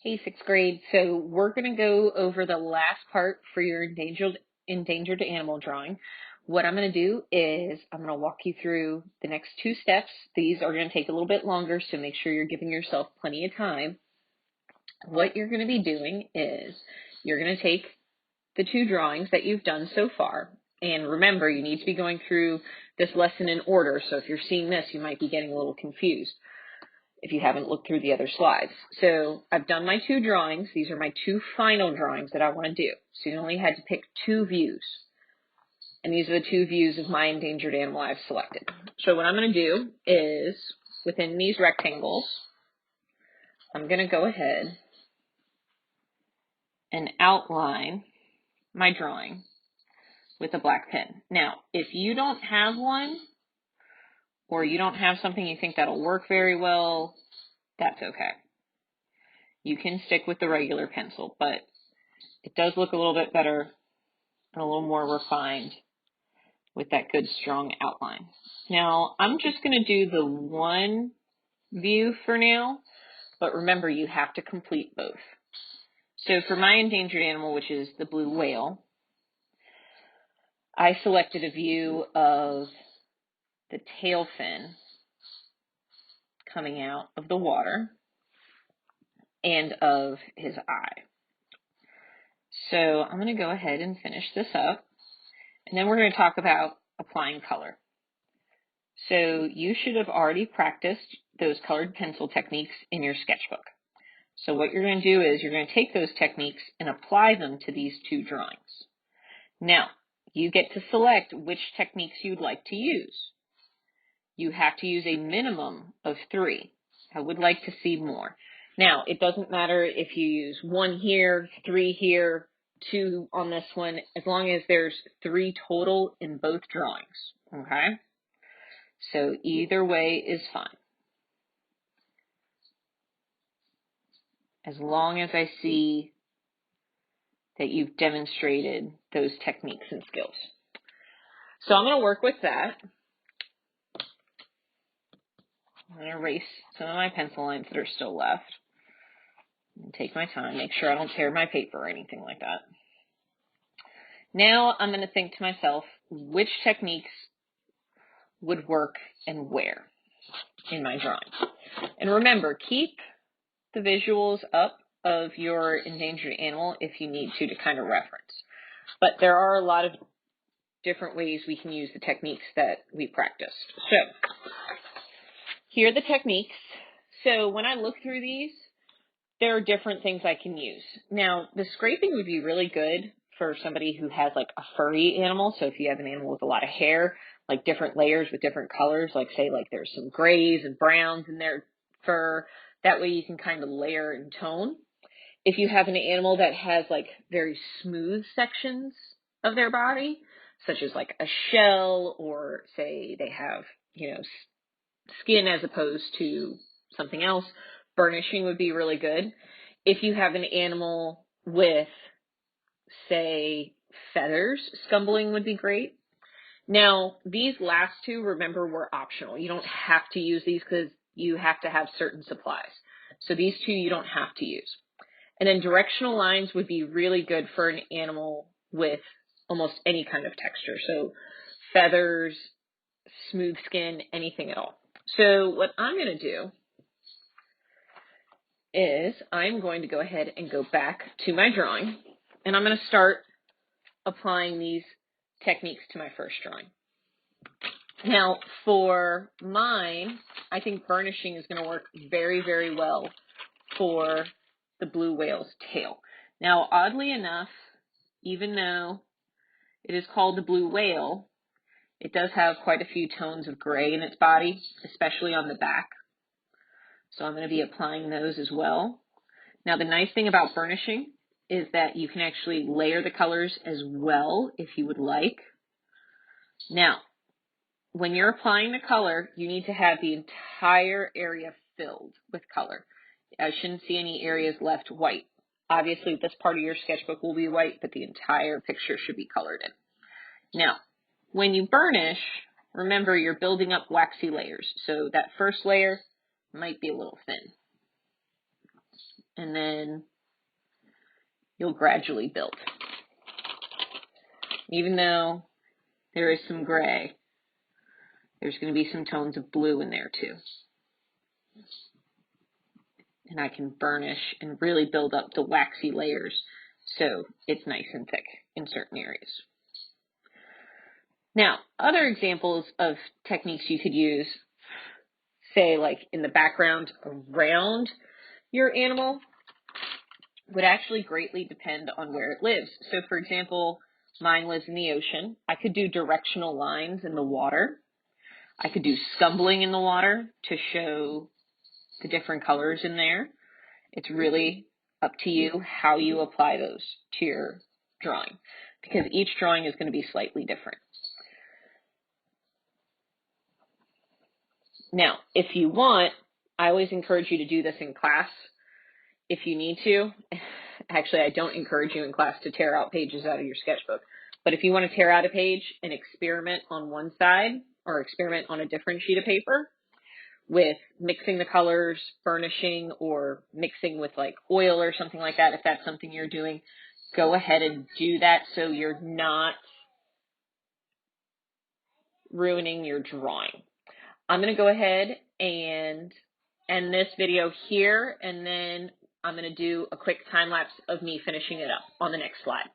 Hey, sixth grade. So we're going to go over the last part for your endangered animal drawing. What I'm going to do is I'm going to walk you through the next two steps. These are going to take a little bit longer, so make sure you're giving yourself plenty of time. What you're going to be doing is you're going to take the two drawings that you've done so far. And remember, you need to be going through this lesson in order. So if you're seeing this, you might be getting a little confused if you haven't looked through the other slides. So I've done my two drawings. These are my two final drawings that I want to do. So you only had to pick two views. And these are the two views of my endangered animal I've selected. So what I'm going to do is, within these rectangles, I'm going to go ahead and outline my drawing with a black pen. Now, if you don't have one, or you don't have something you think that'll work very well, that's okay. You can stick with the regular pencil, but it does look a little bit better and a little more refined with that good strong outline. Now, I'm just going to do the one view for now, but remember, you have to complete both. So for my endangered animal, which is the blue whale, I selected a view of the tail fin coming out of the water and of his eye. So I'm going to go ahead and finish this up, and then we're going to talk about applying color. So you should have already practiced those colored pencil techniques in your sketchbook. So what you're going to do is you're going to take those techniques and apply them to these two drawings. Now, you get to select which techniques you'd like to use. You have to use a minimum of 3. I would like to see more. Now, it doesn't matter if you use 1 here, 3 here, 2 on this one, as long as there's 3 total in both drawings, okay? So either way is fine, as long as I see that you've demonstrated those techniques and skills. So I'm going to work with that. I'm going to erase some of my pencil lines that are still left. And take my time, make sure I don't tear my paper or anything like that. Now I'm going to think to myself, which techniques would work and where in my drawing. And remember, keep the visuals up of your endangered animal if you need to kind of reference. But there are a lot of different ways we can use the techniques that we practiced. So here are the techniques. So when I look through these, there are different things I can use. Now, the scraping would be really good for somebody who has like a furry animal. So if you have an animal with a lot of hair, like different layers with different colors, like say like there's some grays and browns in their fur, that way you can kind of layer and tone. If you have an animal that has like very smooth sections of their body, such as like a shell, or say they have, you know, skin as opposed to something else, burnishing would be really good. If you have an animal with, say, feathers, scumbling would be great. Now, these last two, remember, were optional. You don't have to use these because you have to have certain supplies. So these two you don't have to use. And then directional lines would be really good for an animal with almost any kind of texture. So feathers, smooth skin, anything at all. So what I'm going to do is I'm going to go ahead and go back to my drawing, and I'm going to start applying these techniques to my first drawing. Now, for mine, I think burnishing is going to work very, very well for the blue whale's tail. Now, oddly enough, even though it is called the blue whale, it does have quite a few tones of gray in its body, especially on the back. So I'm going to be applying those as well. Now, the nice thing about burnishing is that you can actually layer the colors as well if you would like. Now, when you're applying the color, you need to have the entire area filled with color. I shouldn't see any areas left white. Obviously, this part of your sketchbook will be white, but the entire picture should be colored in. Now, when you burnish, remember you're building up waxy layers. So that first layer might be a little thin. and then you'll gradually build. Even though there is some gray, there's going to be some tones of blue in there too. And I can burnish and really build up the waxy layers so it's nice and thick in certain areas. Now, other examples of techniques you could use, say like in the background around your animal, would actually greatly depend on where it lives. So for example, mine lives in the ocean. I could do directional lines in the water. I could do scumbling in the water to show the different colors in there. It's really up to you how you apply those to your drawing, because each drawing is going to be slightly different. Now, if you want, I always encourage you to do this in class if you need to. Actually, I don't encourage you in class to tear out pages out of your sketchbook. But if you want to tear out a page and experiment on one side or experiment on a different sheet of paper with mixing the colors, burnishing, or mixing with like oil or something like that, if that's something you're doing, go ahead and do that so you're not ruining your drawing. I'm going to go ahead and end this video here, and then I'm going to do a quick time lapse of me finishing it up on the next slide.